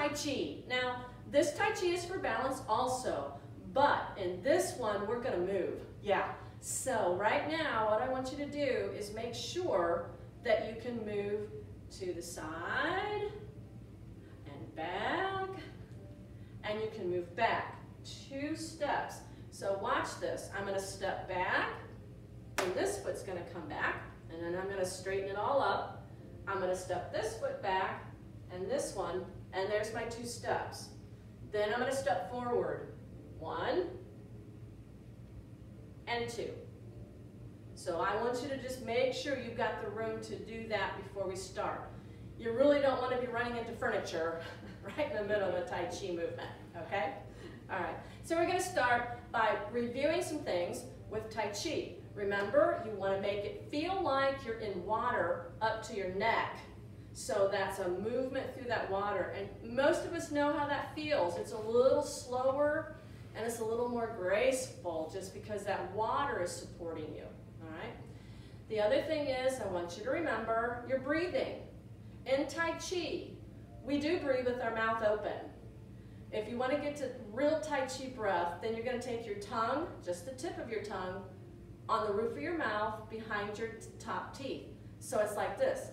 Tai Chi. Now, this Tai Chi is for balance also, but in this one, we're gonna move. Yeah, so right now, what I want you to do is make sure that you can move to the side and back, and you can move back 2 steps. So watch this. I'm gonna step back, and this foot's gonna come back, and then I'm gonna straighten it all up. I'm gonna step this foot back, and this one, and there's my 2 steps. Then I'm gonna step forward. 1 and 2. So I want you to just make sure you've got the room to do that before we start. You really don't want to be running into furniture right in the middle of a Tai Chi movement, okay? All right, so we're gonna start by reviewing some things with Tai Chi. Remember, you want to make it feel like you're in water up to your neck. So that's a movement through that water. And most of us know how that feels. It's a little slower and it's a little more graceful just because that water is supporting you. All right? The other thing is, I want you to remember your breathing. In Tai Chi, we do breathe with our mouth open. If you want to get to real Tai Chi breath, then you're going to take your tongue, just the tip of your tongue, on the roof of your mouth behind your top teeth. So it's like this.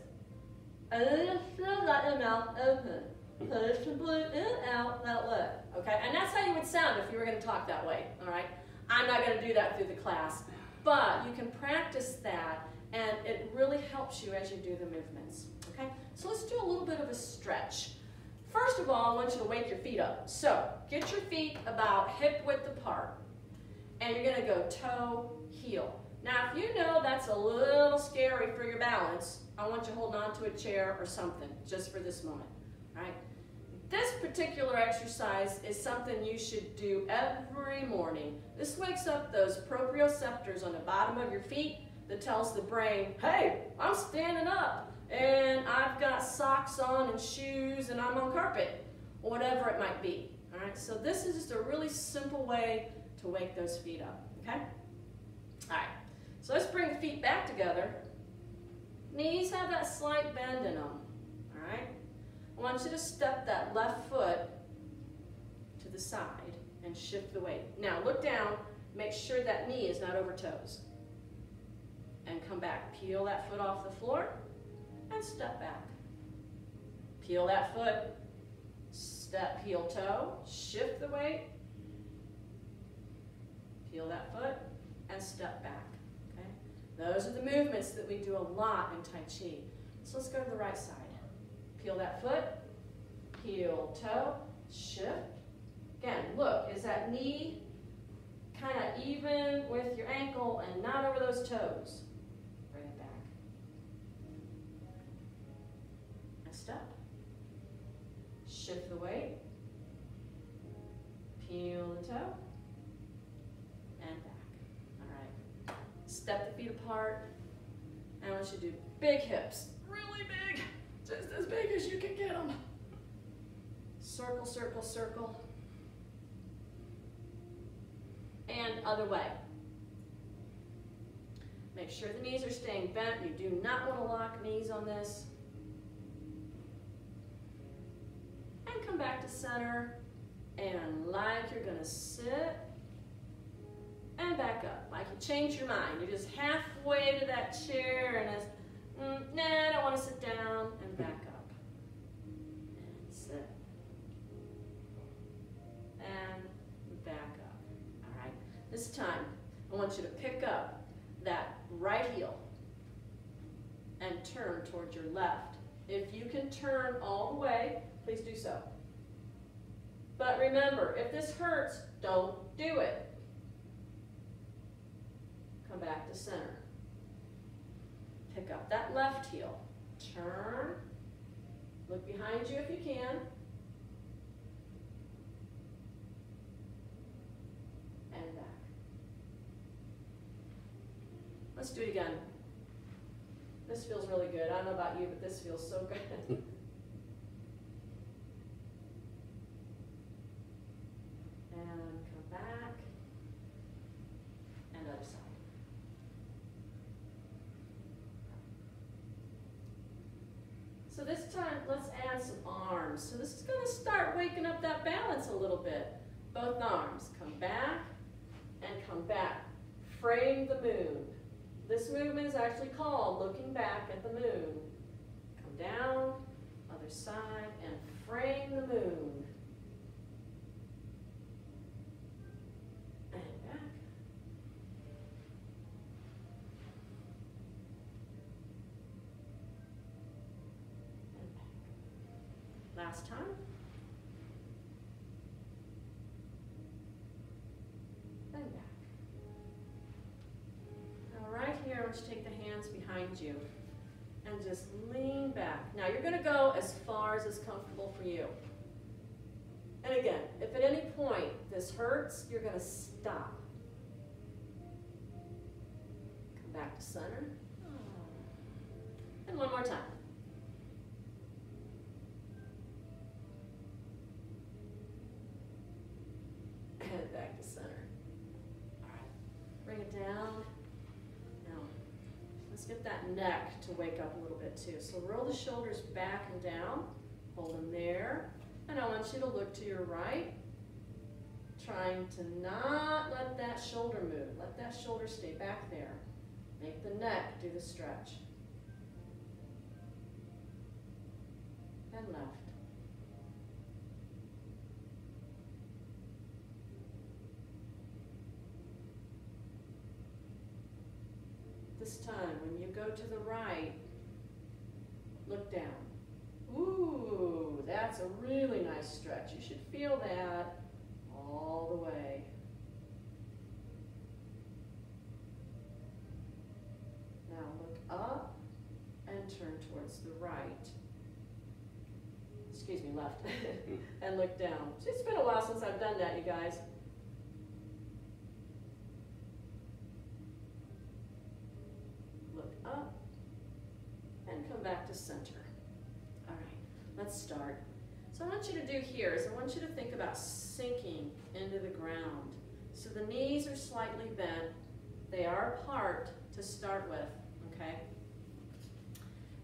Let your mouth open. Push the blue in, out, let. Okay? And that's how you would sound if you were going to talk that way. All right? I'm not going to do that through the class. But you can practice that, and it really helps you as you do the movements. Okay? So let's do a little bit of a stretch. First of all, I want you to wake your feet up. So get your feet about hip width apart. And you're going to go toe, heel. Now, if you know that's a little scary for your balance, I want you holding on to a chair or something just for this moment. All right? This particular exercise is something you should do every morning. This wakes up those proprioceptors on the bottom of your feet that tells the brain, hey, I'm standing up and I've got socks on and shoes and I'm on carpet, or whatever it might be. All right? So this is just a really simple way to wake those feet up, okay? All right, so let's bring the feet back together. Knees have that slight bend in them, all right? I want you to step that left foot to the side and shift the weight. Now look down, make sure that knee is not over toes. And come back, peel that foot off the floor and step back. Peel that foot, step, heel toe, shift the weight, peel that foot, and step back, okay? Those are the movements that we do a lot in Tai Chi. So let's go to the right side. Peel that foot, heel, toe, shift. Again, look, is that knee kind of even with your ankle and not over those toes? Bring it back. And step. Shift the weight. Peel the toe. And back. All right. Step the feet apart. And I want you to do big hips. Really big. Just as big as you can get them. Circle, circle, circle. And other way. Make sure the knees are staying bent. You do not want to lock knees on this. And come back to center. And like you're going to sit. And back up. Like you change your mind. You're just halfway to that chair and it's, nah, I don't want to sit down. And back up. And sit. And back up. All right. This time, I want you to pick up that right heel and turn towards your left. If you can turn all the way, please do so. But remember, if this hurts, don't do it. Come back to center. Pick up that left heel. Turn. Look behind you if you can. And back. Let's do it again. This feels really good. I don't know about you, but this feels so good. And come back. And other side. So this time, let's add some arms. So this is going to start waking up that balance a little bit. Both arms, come back and come back. Frame the moon. This movement is actually called looking back at the moon. Come down, other side, and frame the moon. And back. And back. Last time. And back. Now right here, I want you to take the hands behind you and just lean back. Now you're going to go as far as is comfortable for you. And again, if at any point this hurts, you're going to stop. Come back to center. And one more time. And back to center. All right, bring it down. Now, let's get that neck to wake up a little bit too. So roll the shoulders back and down. Hold them there. And I want you to look to your right, trying to not let that shoulder move. Let that shoulder stay back there. Make the neck do the stretch. And left. This time, when you go to the right, look down. Ooh, that's a really nice stretch. You should feel that all the way. Now look up and turn towards the right. Excuse me, left. And look down. It's been a while since I've done that, you guys. Look up and come back to center. All right, let's start. So I want you to do here is I want you to think about sinking into the ground. So the knees are slightly bent. They are apart to start with, okay?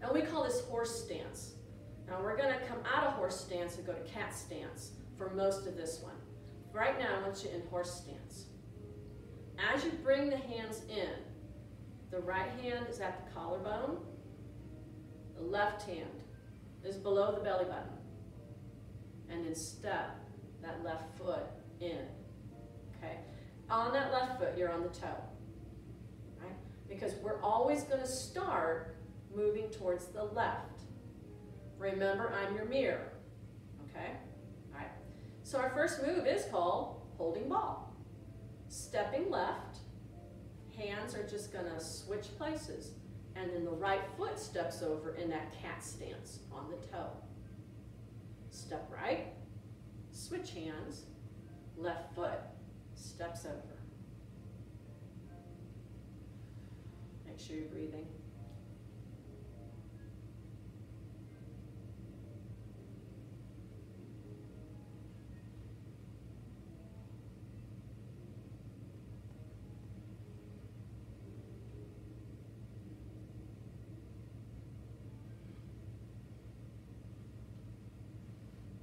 And we call this horse stance. Now we're going to come out of horse stance and go to cat stance for most of this one. Right now I want you in horse stance. As you bring the hands in, the right hand is at the collarbone. The left hand is below the belly button. And then step that left foot in. Okay? On that left foot, you're on the toe. Right? Because we're always going to start moving towards the left. Remember, I'm your mirror. Okay? All right. So our first move is called holding ball. Stepping left. Hands are just going to switch places. And then the right foot steps over in that cat stance on the toe. Step right, switch hands, left foot steps over. Make sure you're breathing.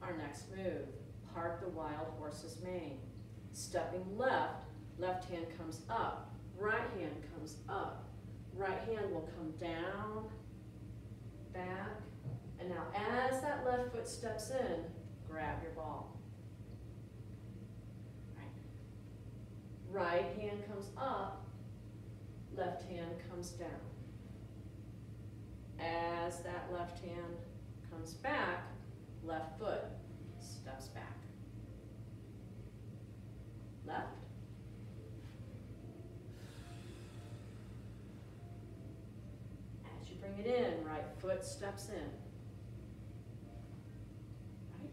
Our next move, part the wild horse's mane. Stepping left, left hand comes up, right hand comes up. Right hand will come down, back, and now as that left foot steps in, grab your ball. Right hand comes up, left hand comes down. As that left hand comes back, left foot steps back. Left. As you bring it in, right foot steps in. Right.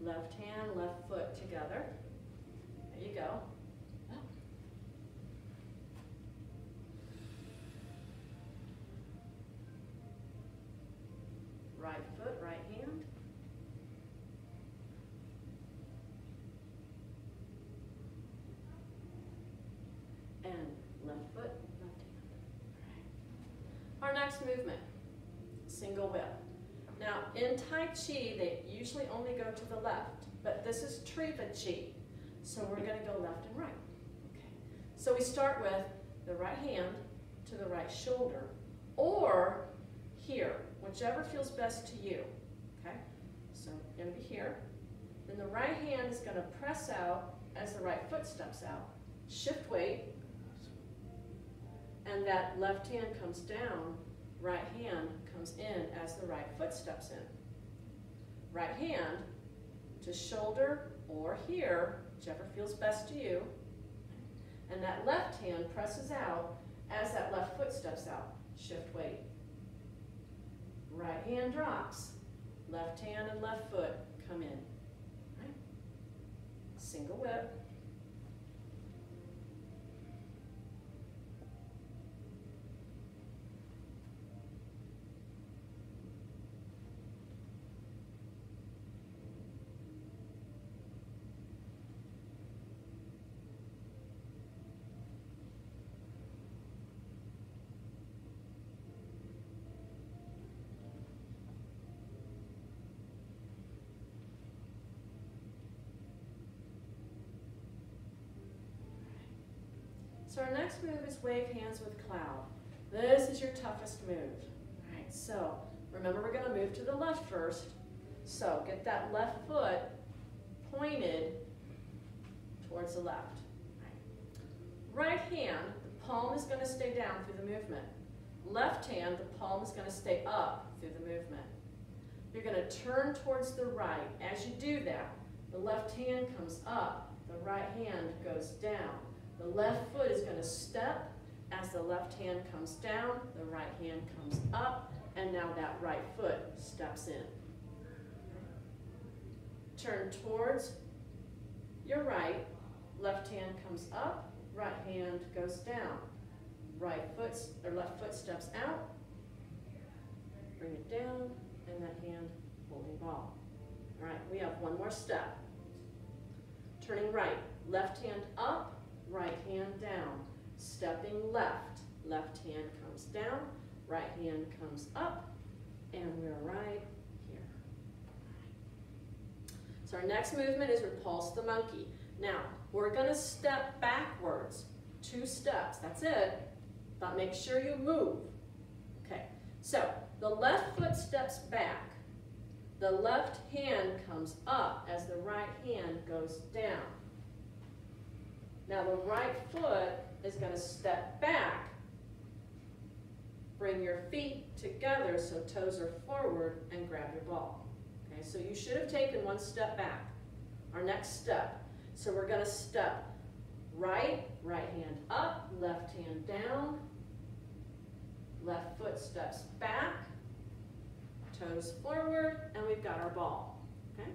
Left hand, left foot together. There you go. Right foot, right hand. And left foot, left Our next movement, single whip. Now, in Tai Chi, they usually only go to the left, but this is Treva Chi, so we're going to go left and right. Okay. So we start with the right hand to the right shoulder, or here, whichever feels best to you. Okay. So we're going to be here. Then the right hand is going to press out as the right foot steps out. Shift weight, and that left hand comes down, right hand comes in as the right foot steps in. Right hand to shoulder or here, whichever feels best to you. And that left hand presses out as that left foot steps out. Shift weight. Right hand drops. Left hand and left foot come in. Right? Single whip. So our next move is wave hands with cloud. This is your toughest move. All right, so remember we're going to move to the left first. So get that left foot pointed towards the left. Right hand, the palm is going to stay down through the movement. Left hand, the palm is going to stay up through the movement. You're going to turn towards the right. As you do that, the left hand comes up, the right hand goes down. The left foot is going to step as the left hand comes down, the right hand comes up, and now that right foot steps in. Turn towards your right, left hand comes up, right hand goes down. Right foot or left foot steps out, bring it down, and that hand holding ball. All right, we have one more step. Turning right, left hand up, right hand down, stepping left, left hand comes down, right hand comes up, and we're right here. So our next movement is repulse the monkey. Now, we're going to step backwards, 2 steps, that's it, but make sure you move. Okay, so the left foot steps back, the left hand comes up as the right hand goes down. Now the right foot is going to step back. Bring your feet together so toes are forward and grab your ball. Okay, so you should have taken 1 step back. Our next step. So we're going to step right, right hand up, left hand down, left foot steps back, toes forward, and we've got our ball. Okay?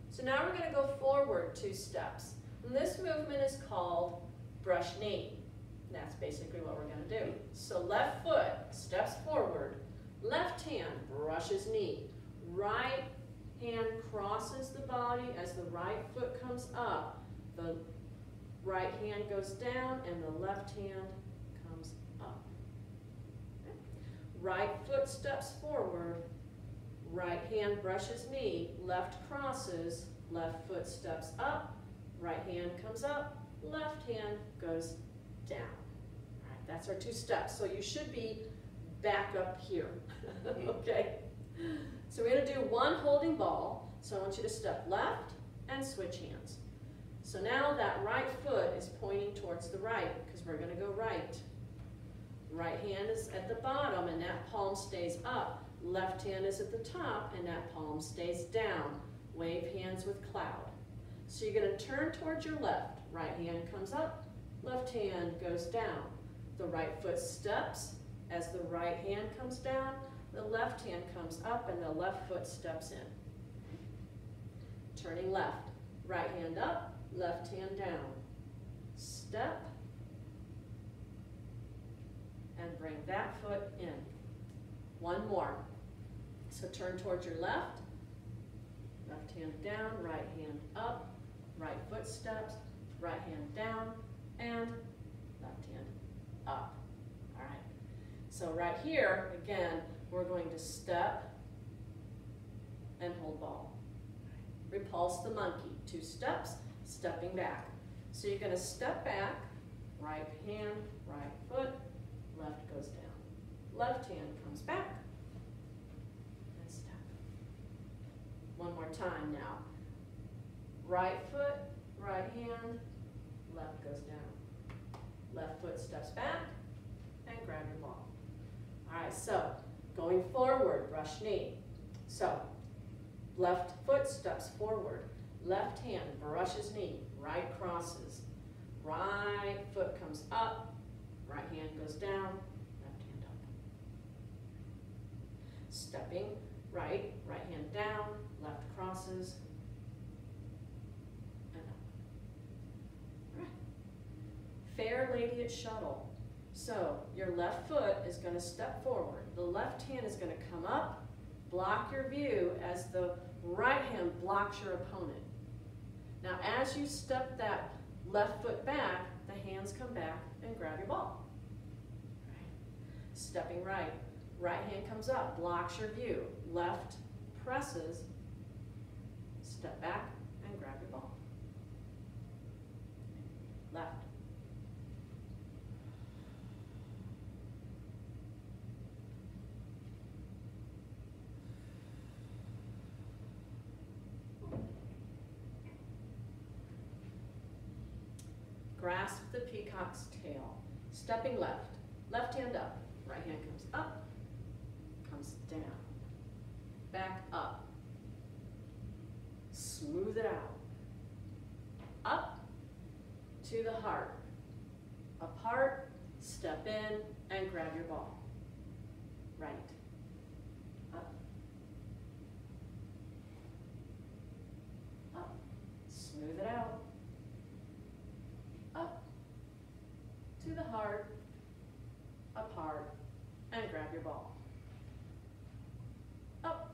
So now we're going to go forward 2 steps. And this movement is called brush knee. That's basically what we're going to do. So left foot steps forward, left hand brushes knee, right hand crosses the body as the right foot comes up, the right hand goes down, and the left hand comes up. Okay. Right foot steps forward, right hand brushes knee, left crosses, left foot steps up, right hand comes up, left hand goes down. All right, that's our 2 steps. So you should be back up here. Okay? So we're going to do 1 holding ball. So I want you to step left and switch hands. So now that right foot is pointing towards the right because we're going to go right. Right hand is at the bottom and that palm stays up. Left hand is at the top and that palm stays down. Wave hands with cloud. So you're going to turn towards your left. Right hand comes up, left hand goes down. The right foot steps as the right hand comes down, the left hand comes up, and the left foot steps in. Turning left. Right hand up, left hand down. Step, and bring that foot in. 1 more. So turn towards your left, left hand down, right hand up, right foot steps, right hand down, and left hand up. All right. So right here, again, we're going to step and hold ball. Repulse the monkey. 2 steps, stepping back. So you're going to step back, right hand, right foot, left goes down. Left hand comes back, and step. One more time now. Right foot, right hand, left goes down. Left foot steps back, and grab your ball. All right, so going forward, brush knee. So left foot steps forward. Left hand brushes knee. Right crosses. Right foot comes up. Right hand goes down. Left hand up. Stepping right. Right hand down. Left crosses. And up. All right. Fair lady at shuttle. So your left foot is going to step forward. The left hand is going to come up, block your view as the right hand blocks your opponent. Now as you step that left foot back, the hands come back and grab your ball. Right. Stepping right. Right hand comes up, blocks your view. Left presses, step back and grab your ball. Left. Grasp the peacock's tail. Stepping left. Left hand up. Right hand comes up. Comes down. Back up. Smooth it out. Up to the heart. Apart. Step in and grab your ball. Right. Up. Up. Smooth it out. Up to the heart, apart, and grab your ball. Up.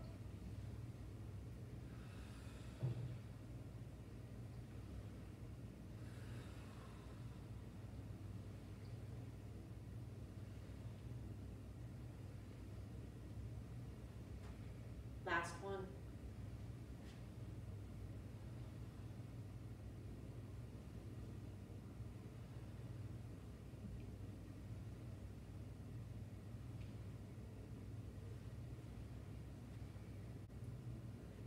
Last one.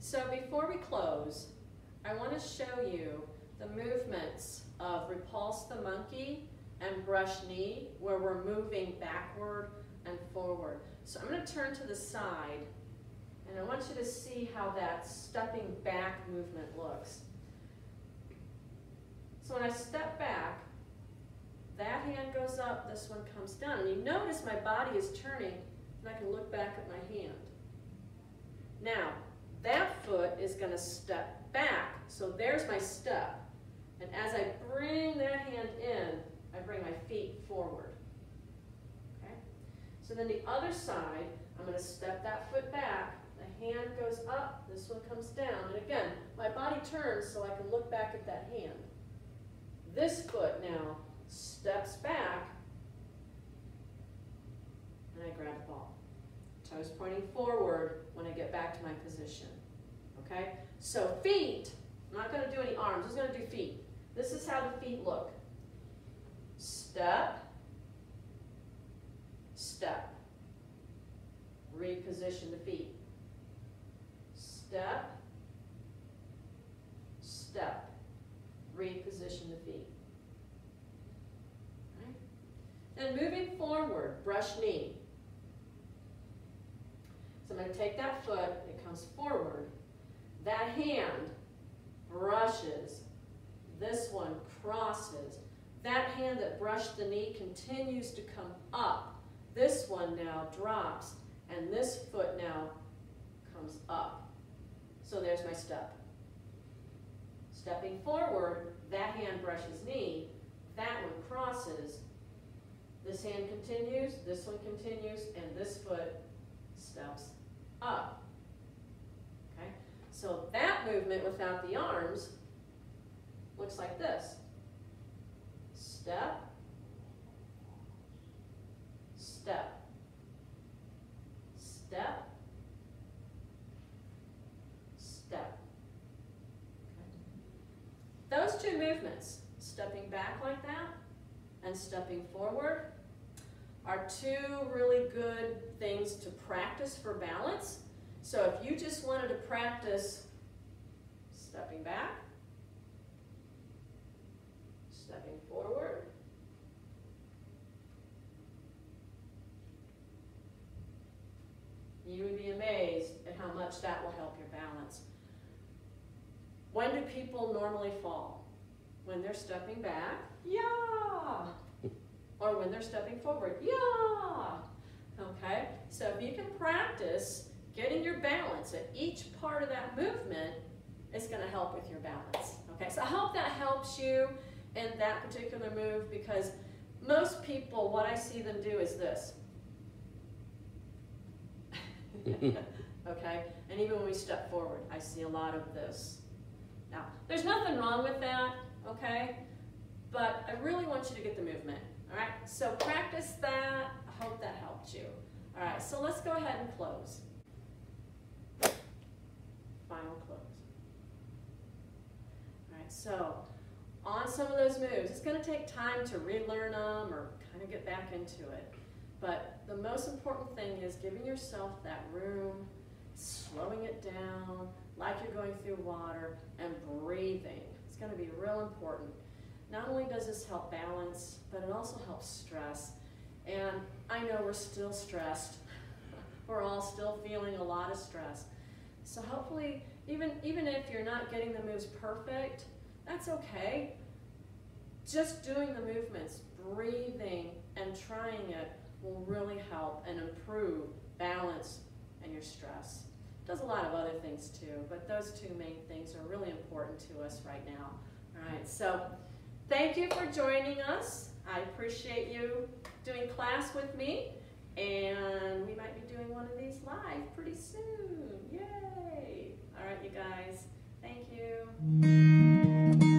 So before we close, I want to show you the movements of repulse the monkey and brush knee, where we're moving backward and forward. So I'm going to turn to the side, and I want you to see how that stepping back movement looks. So when I step back, that hand goes up, this one comes down. And you notice my body is turning, and I can look back at my hand. Now, that foot is going to step back. So there's my step. And as I bring that hand in, I bring my feet forward. Okay? So then the other side, I'm going to step that foot back. The hand goes up, this one comes down. And again, my body turns so I can look back at that hand. This foot now steps back, and I grab the ball. Toes pointing forward when I get back to my position. Okay? So feet, I'm not going to do any arms, I'm just going to do feet. This is how the feet look. Step, step. Reposition the feet. Step, step. Reposition the feet. Right? And moving forward, brush knee. So I'm going to take that foot, it comes forward. That hand brushes. This one crosses. That hand that brushed the knee continues to come up. This one now drops, and this foot now comes up. So there's my step. Stepping forward, that hand brushes knee, that one crosses. This hand continues, this one continues, and this foot steps up. Okay? So that movement without the arms looks like this. Step, step. two movements, stepping back like that and stepping forward, are two really good things to practice for balance. So if you just wanted to practice stepping back, stepping forward, you would be amazed at how much that will help your balance. When do people normally fall? When they're stepping back, yeah. Or when they're stepping forward, yeah. Okay, so if you can practice getting your balance at each part of that movement, it's going to help with your balance. Okay, so I hope that helps you in that particular move, because most people, what I see them do is this. Okay, and even when we step forward, I see a lot of this. Now, there's nothing wrong with that, okay? But I really want you to get the movement, all right? So practice that. I hope that helped you. All right, so let's go ahead and close. Final close. All right, so on some of those moves, it's going to take time to relearn them or kind of get back into it. But the most important thing is giving yourself that room, slowing it down like you're going through water, and breathing. It's going to be real important. Not only does this help balance, but it also helps stress. And I know we're still stressed. We're all still feeling a lot of stress. So hopefully, even if you're not getting the moves perfect, that's okay. Just doing the movements, breathing, and trying it will really help and improve balance and your stress. It does a lot of other things too, but those two main things are really important to us right now. All right, so thank you for joining us. I appreciate you doing class with me, and we might be doing one of these live pretty soon. Yay! All right, you guys, thank you.